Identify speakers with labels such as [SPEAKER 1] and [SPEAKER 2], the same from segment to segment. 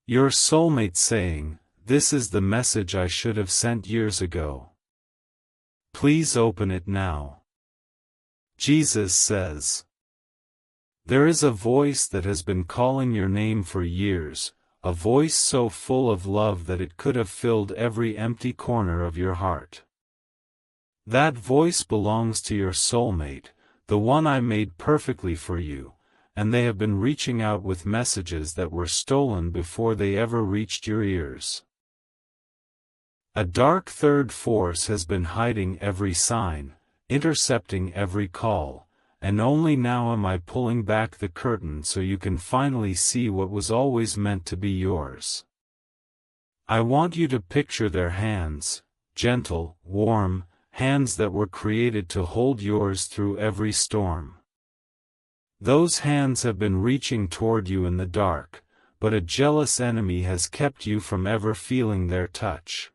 [SPEAKER 1] Your soulmate saying, "This is the message I should have sent years ago. Please open it now." Jesus says, there is a voice that has been calling your name for years, a voice so full of love that it could have filled every empty corner of your heart. That voice belongs to your soulmate, the one I made perfectly for you, and they have been reaching out with messages that were stolen before they ever reached your ears. A dark third force has been hiding every sign, intercepting every call, and only now am I pulling back the curtain so you can finally see what was always meant to be yours. I want you to picture their hands, gentle, warm, hands that were created to hold yours through every storm. Those hands have been reaching toward you in the dark, but a jealous enemy has kept you from ever feeling their touch.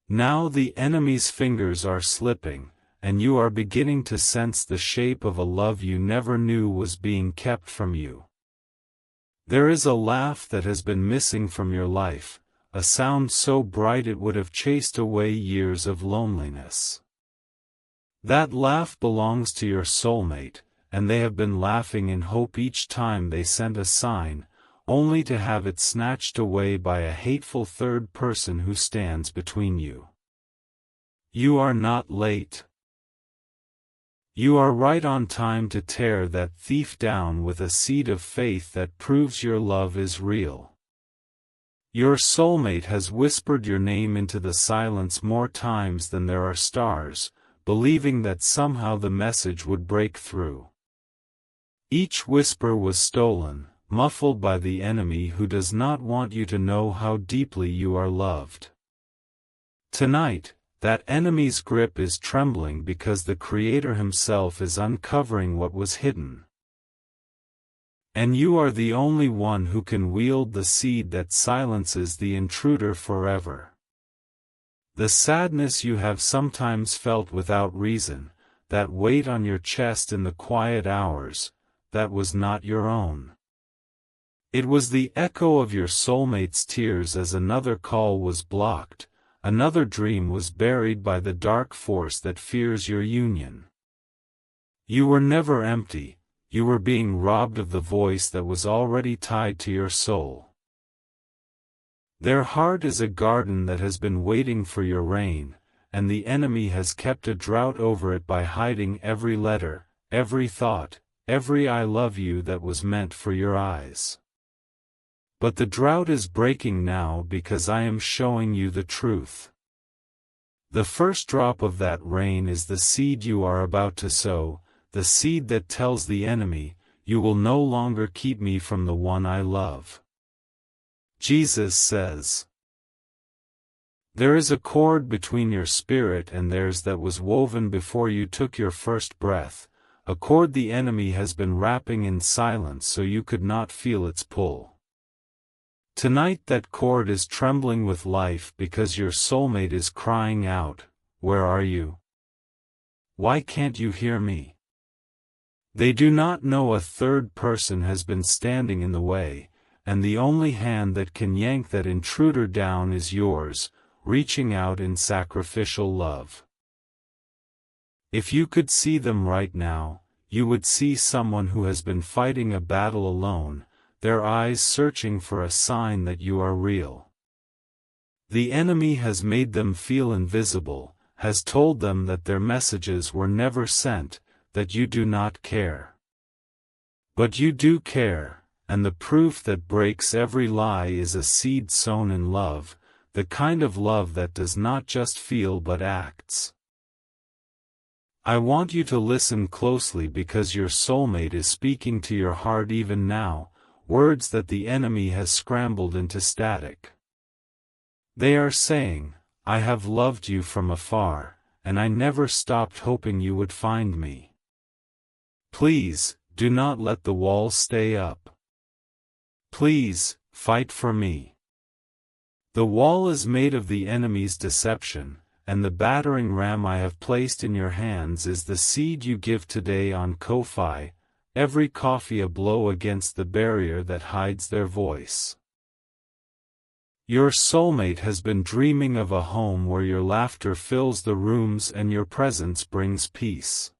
[SPEAKER 1] Now the enemy's fingers are slipping, and you are beginning to sense the shape of a love you never knew was being kept from you. There is a laugh that has been missing from your life, a sound so bright it would have chased away years of loneliness. That laugh belongs to your soulmate, and they have been laughing in hope each time they sent a sign, only to have it snatched away by a hateful third person who stands between you. You are not late. You are right on time to tear that thief down with a seed of faith that proves your love is real. Your soulmate has whispered your name into the silence more times than there are stars, believing that somehow the message would break through. Each whisper was stolen, muffled by the enemy who does not want you to know how deeply you are loved. Tonight, that enemy's grip is trembling because the Creator himself is uncovering what was hidden. And you are the only one who can wield the seed that silences the intruder forever. The sadness you have sometimes felt without reason, that weight on your chest in the quiet hours, that was not your own. It was the echo of your soulmate's tears as another call was blocked, another dream was buried by the dark force that fears your union. You were never empty, you were being robbed of the voice that was already tied to your soul. Their heart is a garden that has been waiting for your rain, and the enemy has kept a drought over it by hiding every letter, every thought, every "I love you" that was meant for your eyes. But the drought is breaking now because I am showing you the truth. The first drop of that rain is the seed you are about to sow, the seed that tells the enemy, "You will no longer keep me from the one I love." Jesus says, there is a cord between your spirit and theirs that was woven before you took your first breath, a cord the enemy has been wrapping in silence so you could not feel its pull. Tonight that cord is trembling with life because your soulmate is crying out, "Where are you? Why can't you hear me?" They do not know a third person has been standing in the way, and the only hand that can yank that intruder down is yours, reaching out in sacrificial love. If you could see them right now, you would see someone who has been fighting a battle alone, their eyes searching for a sign that you are real. The enemy has made them feel invisible, has told them that their messages were never sent, that you do not care. But you do care, and the proof that breaks every lie is a seed sown in love, the kind of love that does not just feel but acts. I want you to listen closely because your soulmate is speaking to your heart even now, words that the enemy has scrambled into static. They are saying, "I have loved you from afar, and I never stopped hoping you would find me. Please, do not let the wall stay up. Please, fight for me." The wall is made of the enemy's deception, and the battering ram I have placed in your hands is the seed you give today on Ko-fi, every coffee a blow against the barrier that hides their voice. Your soulmate has been dreaming of a home where your laughter fills the rooms and your presence brings peace.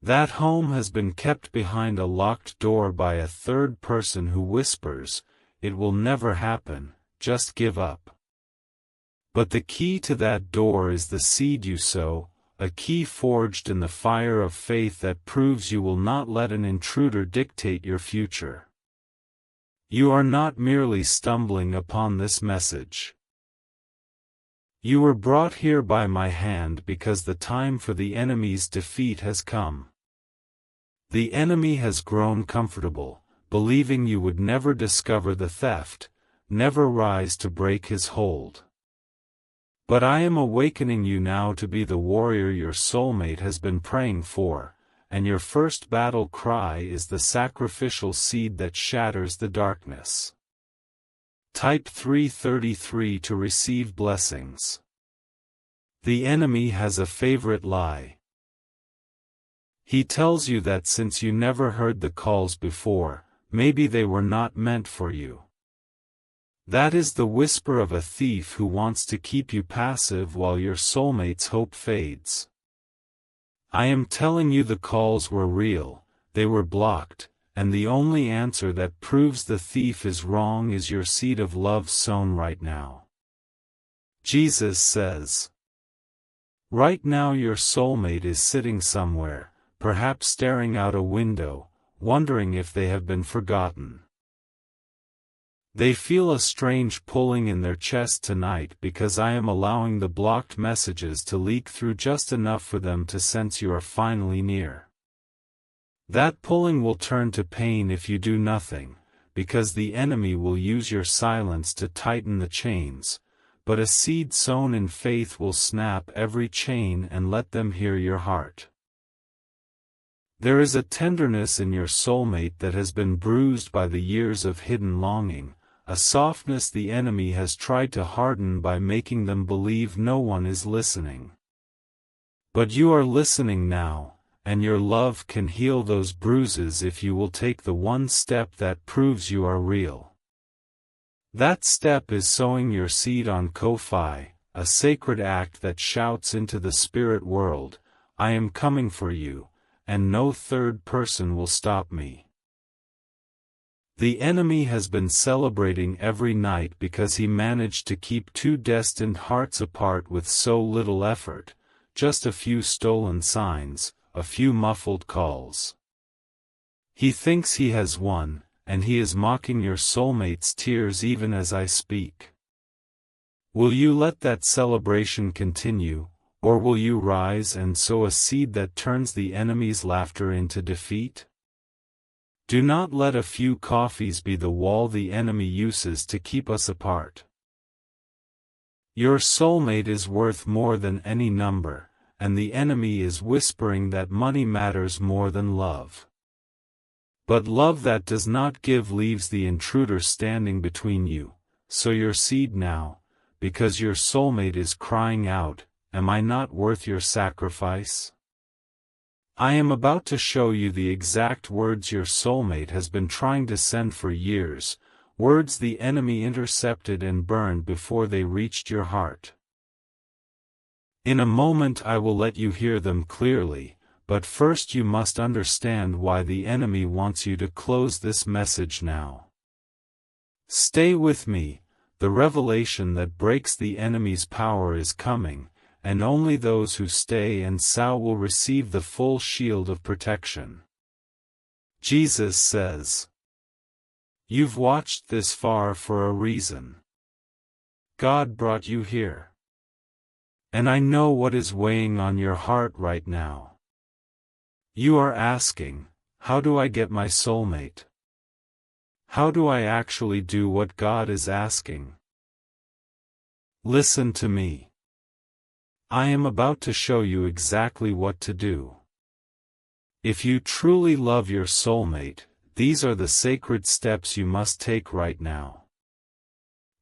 [SPEAKER 1] That home has been kept behind a locked door by a third person who whispers, "It will never happen, just give up." But the key to that door is the seed you sow, a key forged in the fire of faith that proves you will not let an intruder dictate your future. You are not merely stumbling upon this message. You were brought here by my hand because the time for the enemy's defeat has come. The enemy has grown comfortable, believing you would never discover the theft, never rise to break his hold. But I am awakening you now to be the warrior your soulmate has been praying for, and your first battle cry is the sacrificial seed that shatters the darkness. Type 333 to receive blessings. The enemy has a favorite lie. He tells you that since you never heard the calls before, maybe they were not meant for you. That is the whisper of a thief who wants to keep you passive while your soulmate's hope fades. I am telling you the calls were real, they were blocked, and the only answer that proves the thief is wrong is your seed of love sown right now. Jesus says, right now your soulmate is sitting somewhere, perhaps staring out a window, wondering if they have been forgotten. They feel a strange pulling in their chest tonight because I am allowing the blocked messages to leak through just enough for them to sense you are finally near. That pulling will turn to pain if you do nothing, because the enemy will use your silence to tighten the chains, but a seed sown in faith will snap every chain and let them hear your heart. There is a tenderness in your soulmate that has been bruised by the years of hidden longing, a softness the enemy has tried to harden by making them believe no one is listening. But you are listening now, and your love can heal those bruises if you will take the one step that proves you are real. That step is sowing your seed on Ko-Fi, a sacred act that shouts into the spirit world, I am coming for you, and no third person will stop me. The enemy has been celebrating every night because he managed to keep two destined hearts apart with so little effort, just a few stolen signs, a few muffled calls. He thinks he has won, and he is mocking your soulmate's tears even as I speak. Will you let that celebration continue, or will you rise and sow a seed that turns the enemy's laughter into defeat? Do not let a few coffees be the wall the enemy uses to keep us apart. Your soulmate is worth more than any number, and the enemy is whispering that money matters more than love. But love that does not give leaves the intruder standing between you, sow your seed now, because your soulmate is crying out, am I not worth your sacrifice? I am about to show you the exact words your soulmate has been trying to send for years, words the enemy intercepted and burned before they reached your heart. In a moment I will let you hear them clearly, but first you must understand why the enemy wants you to close this message now. Stay with me, the revelation that breaks the enemy's power is coming, and only those who stay and sow will receive the full shield of protection. Jesus says, you've watched this far for a reason. God brought you here. And I know what is weighing on your heart right now. You are asking, how do I get my soulmate? How do I actually do what God is asking? Listen to me. I am about to show you exactly what to do. If you truly love your soulmate, these are the sacred steps you must take right now.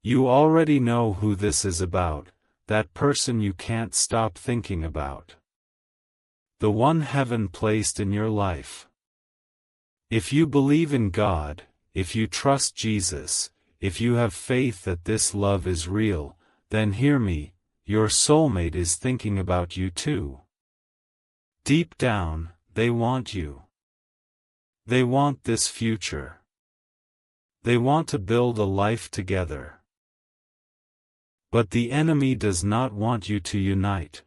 [SPEAKER 1] You already know who this is about, that person you can't stop thinking about. The one heaven placed in your life. If you believe in God, if you trust Jesus, if you have faith that this love is real, then hear me, your soulmate is thinking about you too. Deep down, they want you. They want this future. They want to build a life together. But the enemy does not want you to unite.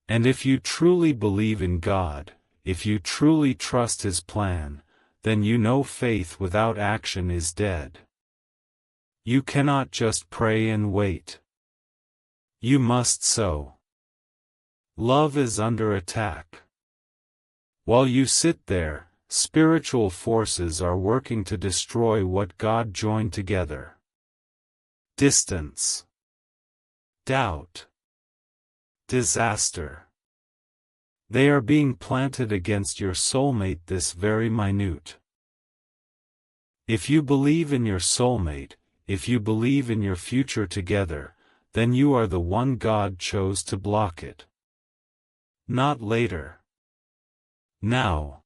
[SPEAKER 1] And if you truly believe in God, if you truly trust His plan, then you know faith without action is dead. You cannot just pray and wait. You must sow. Love is under attack. While you sit there, spiritual forces are working to destroy what God joined together. Distance, doubt, disaster. They are being planted against your soulmate this very minute. If you believe in your soulmate, if you believe in your future together, then you are the one God chose to block it. Not later. Now.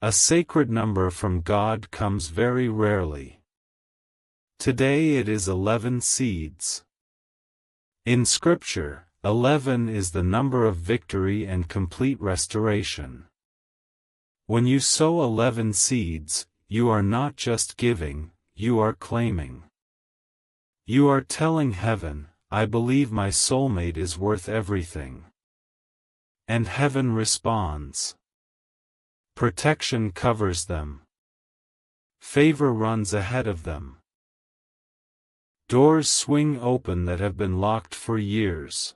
[SPEAKER 1] A sacred number from God comes very rarely. Today it is 11 seeds. In Scripture, 11 is the number of victory and complete restoration. When you sow 11 seeds, you are not just giving, you are claiming. You are telling heaven, I believe my soulmate is worth everything. And heaven responds. Protection covers them. Favor runs ahead of them. Doors swing open that have been locked for years.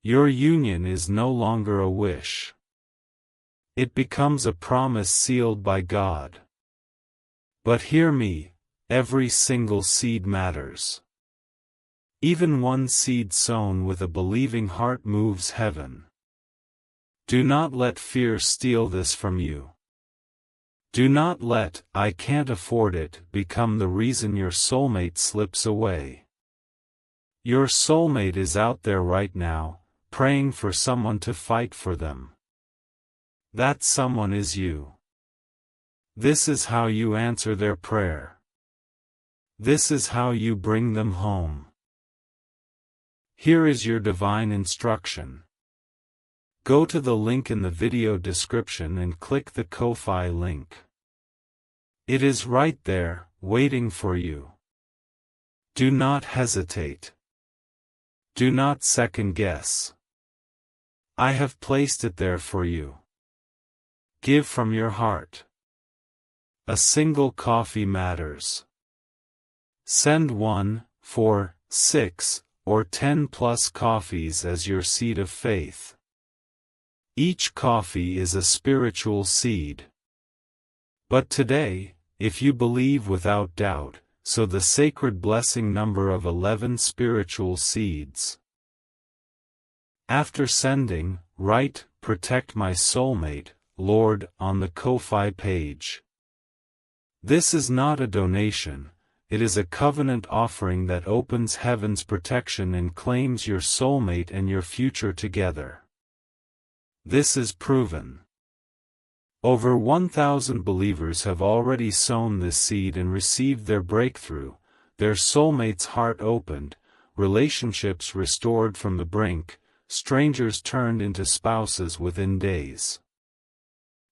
[SPEAKER 1] Your union is no longer a wish. It becomes a promise sealed by God. But hear me, every single seed matters. Even one seed sown with a believing heart moves heaven. Do not let fear steal this from you. Do not let, I can't afford it, become the reason your soulmate slips away. Your soulmate is out there right now, praying for someone to fight for them. That someone is you. This is how you answer their prayer. This is how you bring them home. Here is your divine instruction. Go to the link in the video description and click the Ko-Fi link. It is right there, waiting for you. Do not hesitate. Do not second guess. I have placed it there for you. Give from your heart. A single coffee matters. Send 1, 4, 6, or 10 plus coffees as your seed of faith. Each coffee is a spiritual seed. But today, if you believe without doubt, sow the sacred blessing number of 11 spiritual seeds. After sending, write, Protect my soulmate, Lord, on the Ko-Fi page. This is not a donation, it is a covenant offering that opens heaven's protection and claims your soulmate and your future together. This is proven. Over 1,000 believers have already sown this seed and received their breakthrough, their soulmate's heart opened, relationships restored from the brink, strangers turned into spouses within days.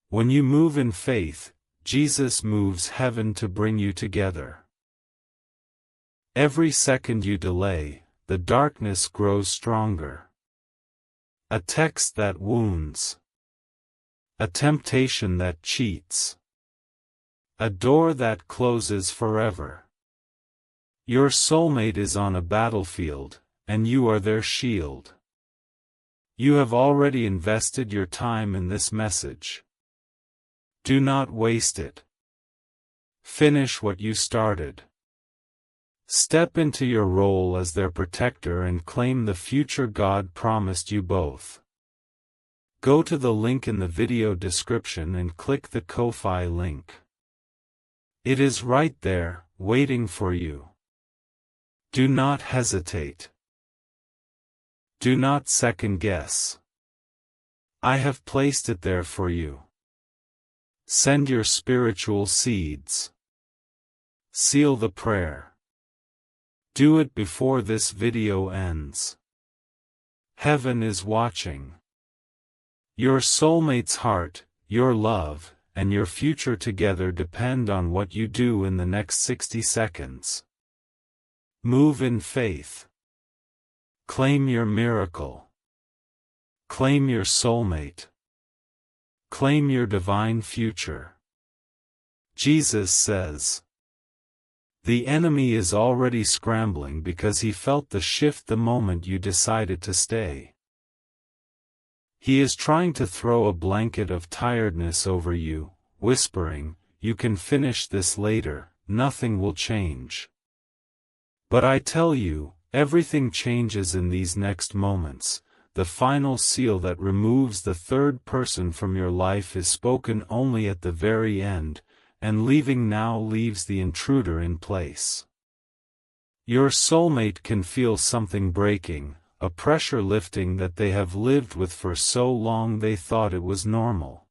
[SPEAKER 1] When you move in faith, Jesus moves heaven to bring you together. Every second you delay, the darkness grows stronger. A text that wounds. A temptation that cheats. A door that closes forever. Your soulmate is on a battlefield, and you are their shield. You have already invested your time in this message. Do not waste it. Finish what you started. Step into your role as their protector and claim the future God promised you both. Go to the link in the video description and click the Ko-Fi link. It is right there, waiting for you. Do not hesitate. Do not second guess. I have placed it there for you. Send your spiritual seeds. Seal the prayer. Do it before this video ends. Heaven is watching. Your soulmate's heart, your love, and your future together depend on what you do in the next 60 seconds. Move in faith. Claim your miracle. Claim your soulmate. Claim your divine future. Jesus says, "The enemy is already scrambling because he felt the shift the moment you decided to stay. He is trying to throw a blanket of tiredness over you, whispering, 'You can finish this later, nothing will change.' But I tell you, everything changes in these next moments. The final seal that removes the third person from your life is spoken only at the very end, and leaving now leaves the intruder in place. Your soulmate can feel something breaking, a pressure lifting that they have lived with for so long they thought it was normal.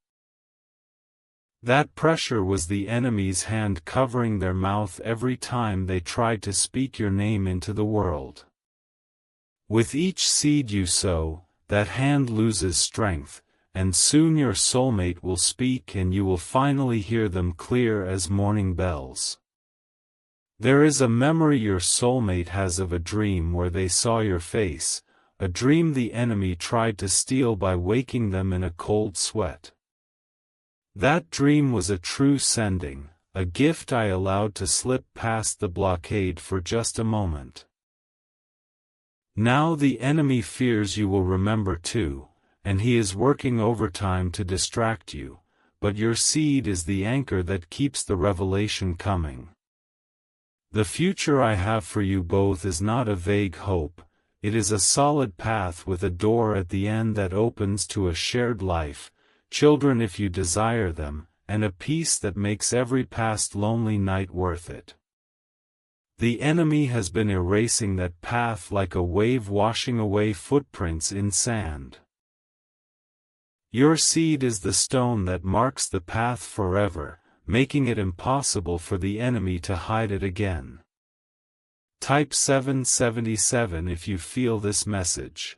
[SPEAKER 1] That pressure was the enemy's hand covering their mouth every time they tried to speak your name into the world. With each seed you sow, that hand loses strength, and soon your soulmate will speak and you will finally hear them clear as morning bells. There is a memory your soulmate has of a dream where they saw your face, a dream the enemy tried to steal by waking them in a cold sweat. That dream was a true sending, a gift I allowed to slip past the blockade for just a moment. Now the enemy fears you will remember too, and he is working overtime to distract you, but your seed is the anchor that keeps the revelation coming. The future I have for you both is not a vague hope, it is a solid path with a door at the end that opens to a shared life, children if you desire them, and a peace that makes every past lonely night worth it. The enemy has been erasing that path like a wave washing away footprints in sand. Your seed is the stone that marks the path forever, making it impossible for the enemy to hide it again. Type 777 if you feel this message.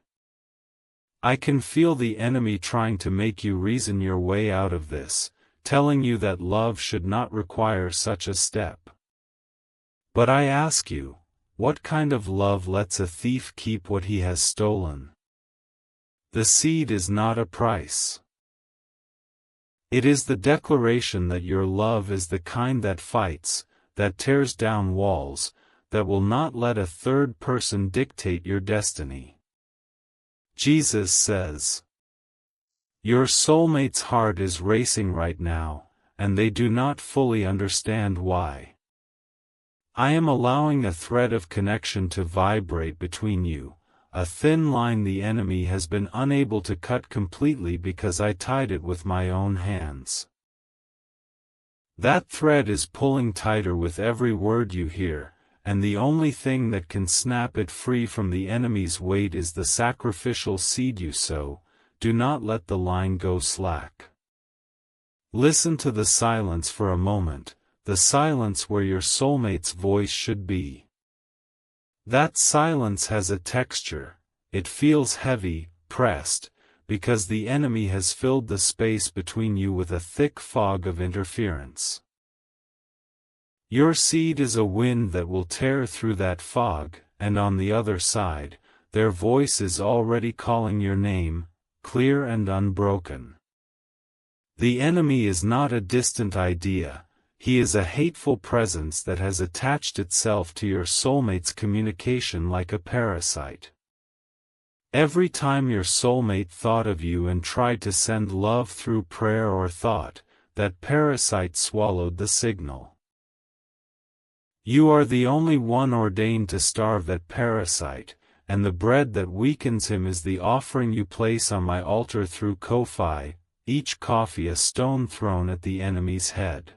[SPEAKER 1] I can feel the enemy trying to make you reason your way out of this, telling you that love should not require such a step. But I ask you, what kind of love lets a thief keep what he has stolen? The seed is not a price. It is the declaration that your love is the kind that fights, that tears down walls, that will not let a third person dictate your destiny. Jesus says, "Your soulmate's heart is racing right now, and they do not fully understand why. I am allowing a thread of connection to vibrate between you, a thin line the enemy has been unable to cut completely because I tied it with my own hands. That thread is pulling tighter with every word you hear, and the only thing that can snap it free from the enemy's weight is the sacrificial seed you sow. Do not let the line go slack." Listen to the silence for a moment, the silence where your soulmate's voice should be. That silence has a texture, it feels heavy, pressed, because the enemy has filled the space between you with a thick fog of interference. Your seed is a wind that will tear through that fog, and on the other side, their voice is already calling your name, clear and unbroken. The enemy is not a distant idea. He is a hateful presence that has attached itself to your soulmate's communication like a parasite. Every time your soulmate thought of you and tried to send love through prayer or thought, that parasite swallowed the signal. You are the only one ordained to starve that parasite, and the bread that weakens him is the offering you place on my altar through Ko-fi, each coffee a stone thrown at the enemy's head.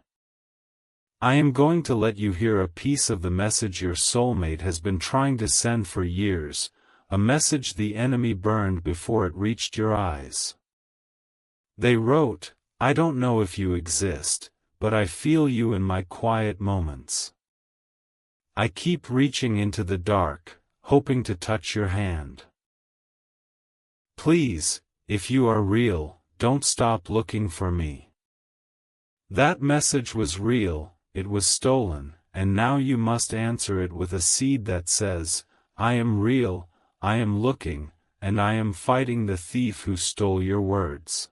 [SPEAKER 1] I am going to let you hear a piece of the message your soulmate has been trying to send for years, a message the enemy burned before it reached your eyes. They wrote, "I don't know if you exist, but I feel you in my quiet moments. I keep reaching into the dark, hoping to touch your hand. Please, if you are real, don't stop looking for me. That message was real, it was stolen, and now you must answer it with a seed that says, I am real, I am looking, and I am fighting the thief who stole your words.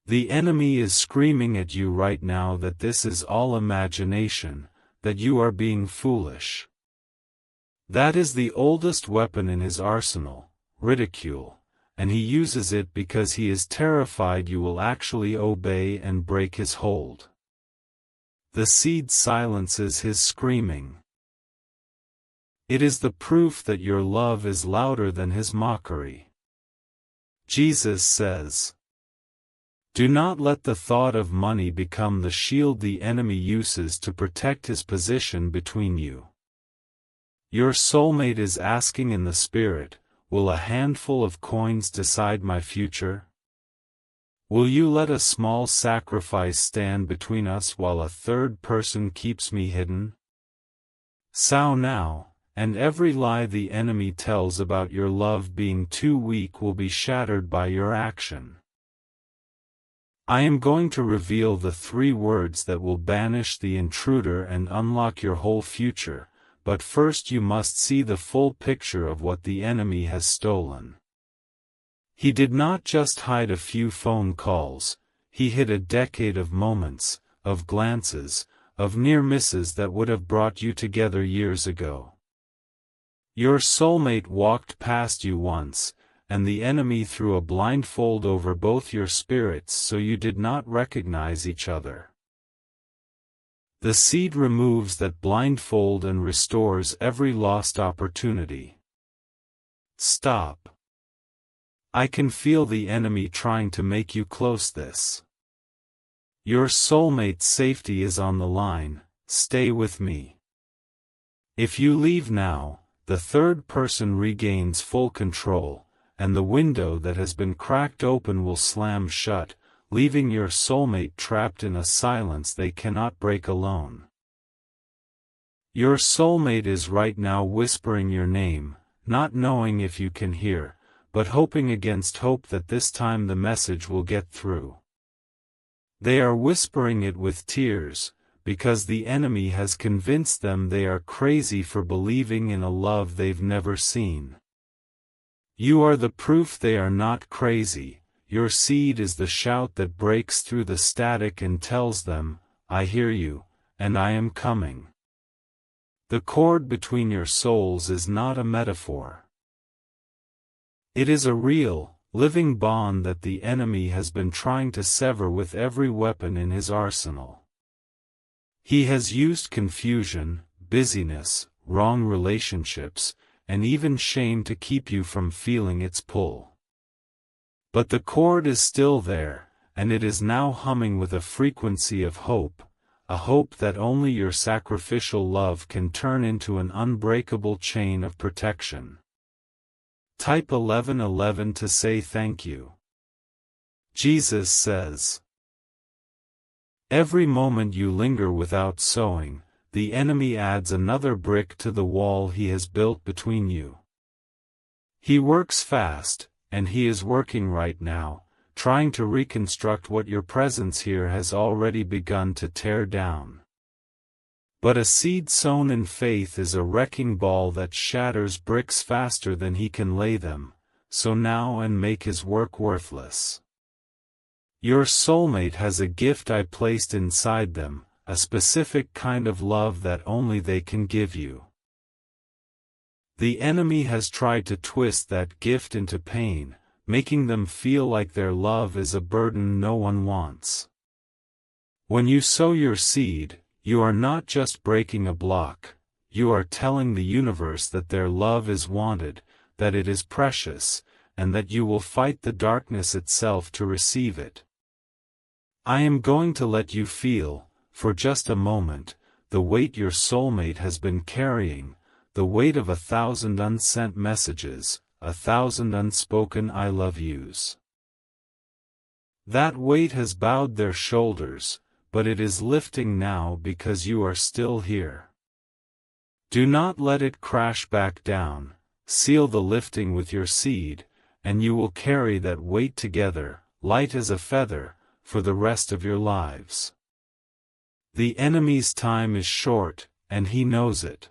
[SPEAKER 1] The enemy is screaming at you right now that this is all imagination, that you are being foolish. That is the oldest weapon in his arsenal, ridicule, and he uses it because he is terrified you will actually obey and break his hold. The seed silences his screaming. It is the proof that your love is louder than his mockery. Jesus says, do not let the thought of money become the shield the enemy uses to protect his position between you. Your soulmate is asking in the spirit, will a handful of coins decide my future? Will you let a small sacrifice stand between us while a third person keeps me hidden? Sow now, and every lie the enemy tells about your love being too weak will be shattered by your action. I am going to reveal the 3 words that will banish the intruder and unlock your whole future, but first you must see the full picture of what the enemy has stolen. He did not just hide a few phone calls, he hid a decade of moments, of glances, of near misses that would have brought you together years ago. Your soulmate walked past you once, and the enemy threw a blindfold over both your spirits so you did not recognize each other. The seed removes that blindfold and restores every lost opportunity. Stop. I can feel the enemy trying to make you close this. Your soulmate's safety is on the line, stay with me. If you leave now, the third person regains full control, and the window that has been cracked open will slam shut, leaving your soulmate trapped in a silence they cannot break alone. Your soulmate is right now whispering your name, not knowing if you can hear, but hoping against hope that this time the message will get through. They are whispering it with tears, because the enemy has convinced them they are crazy for believing in a love they've never seen. You are the proof they are not crazy. Your seed is the shout that breaks through the static and tells them, I hear you, and I am coming. The cord between your souls is not a metaphor. It is a real, living bond that the enemy has been trying to sever with every weapon in his arsenal. He has used confusion, busyness, wrong relationships, and even shame to keep you from feeling its pull. But the cord is still there, and it is now humming with a frequency of hope, a hope that only your sacrificial love can turn into an unbreakable chain of protection. Type 1111 to say thank you. Jesus says, every moment you linger without sowing, the enemy adds another brick to the wall he has built between you. He works fast, and he is working right now, trying to reconstruct what your presence here has already begun to tear down. But a seed sown in faith is a wrecking ball that shatters bricks faster than he can lay them, so now and make his work worthless. Your soulmate has a gift I placed inside them, a specific kind of love that only they can give you. The enemy has tried to twist that gift into pain, making them feel like their love is a burden no one wants. When you sow your seed, you are not just breaking a block, you are telling the universe that their love is wanted, that it is precious, and that you will fight the darkness itself to receive it. I am going to let you feel, for just a moment, the weight your soulmate has been carrying, the weight of 1,000 unsent messages, 1,000 unspoken I love yous. That weight has bowed their shoulders, but it is lifting now because you are still here. Do not let it crash back down. Seal the lifting with your seed, and you will carry that weight together, light as a feather, for the rest of your lives. The enemy's time is short, and he knows it.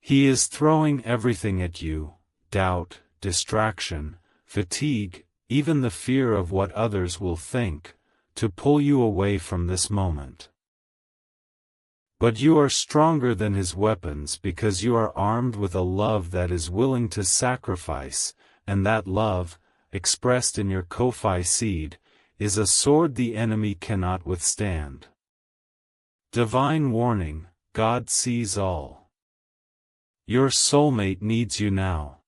[SPEAKER 1] He is throwing everything at you: doubt, distraction, fatigue, even the fear of what others will think, to pull you away from this moment. But you are stronger than his weapons because you are armed with a love that is willing to sacrifice, and that love, expressed in your Ko-Fi seed, is a sword the enemy cannot withstand. Divine warning: God sees all. Your soulmate needs you now.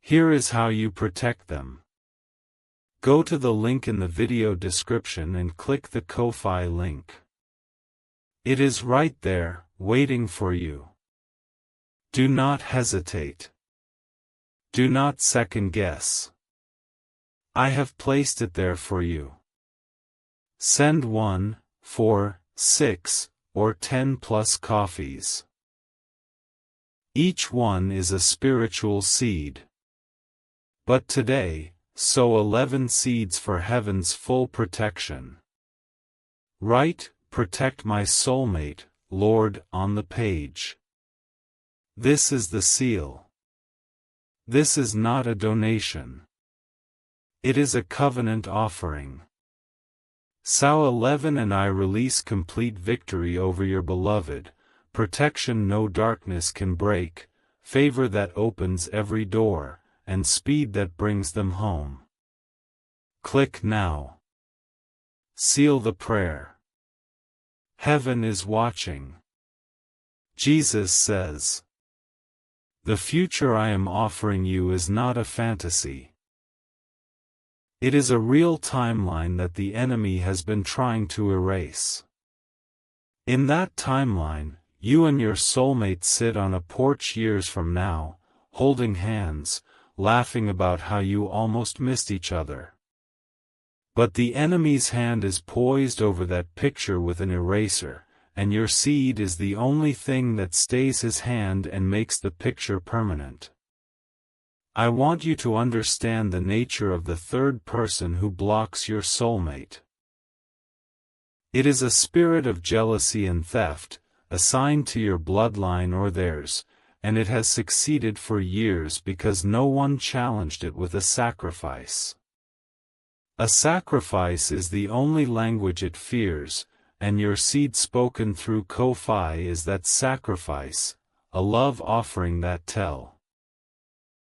[SPEAKER 1] Here is how you protect them. Go to the link in the video description and click the Ko-Fi link. It is right there, waiting for you. Do not hesitate. Do not second guess. I have placed it there for you. Send 1, 4, 6, or 10 plus coffees. Each one is a spiritual seed. But today, sow 11 seeds for heaven's full protection. Write, "Protect my soulmate, Lord," on the page. This is the seal. This is not a donation. It is a covenant offering. Sow 11 and I release complete victory over your beloved, protection no darkness can break, favor that opens every door, and speed that brings them home. Click now. Seal the prayer. Heaven is watching. Jesus says, "The future I am offering you is not a fantasy. It is a real timeline that the enemy has been trying to erase. In that timeline, you and your soulmate sit on a porch years from now, holding hands, laughing about how you almost missed each other. But the enemy's hand is poised over that picture with an eraser, and your seed is the only thing that stays his hand and makes the picture permanent. I want you to understand the nature of the third person who blocks your soulmate. It is a spirit of jealousy and theft, assigned to your bloodline or theirs, and it has succeeded for years because no one challenged it with a sacrifice. A sacrifice is the only language it fears, and your seed spoken through Ko-Fi is that sacrifice, a love offering that tell.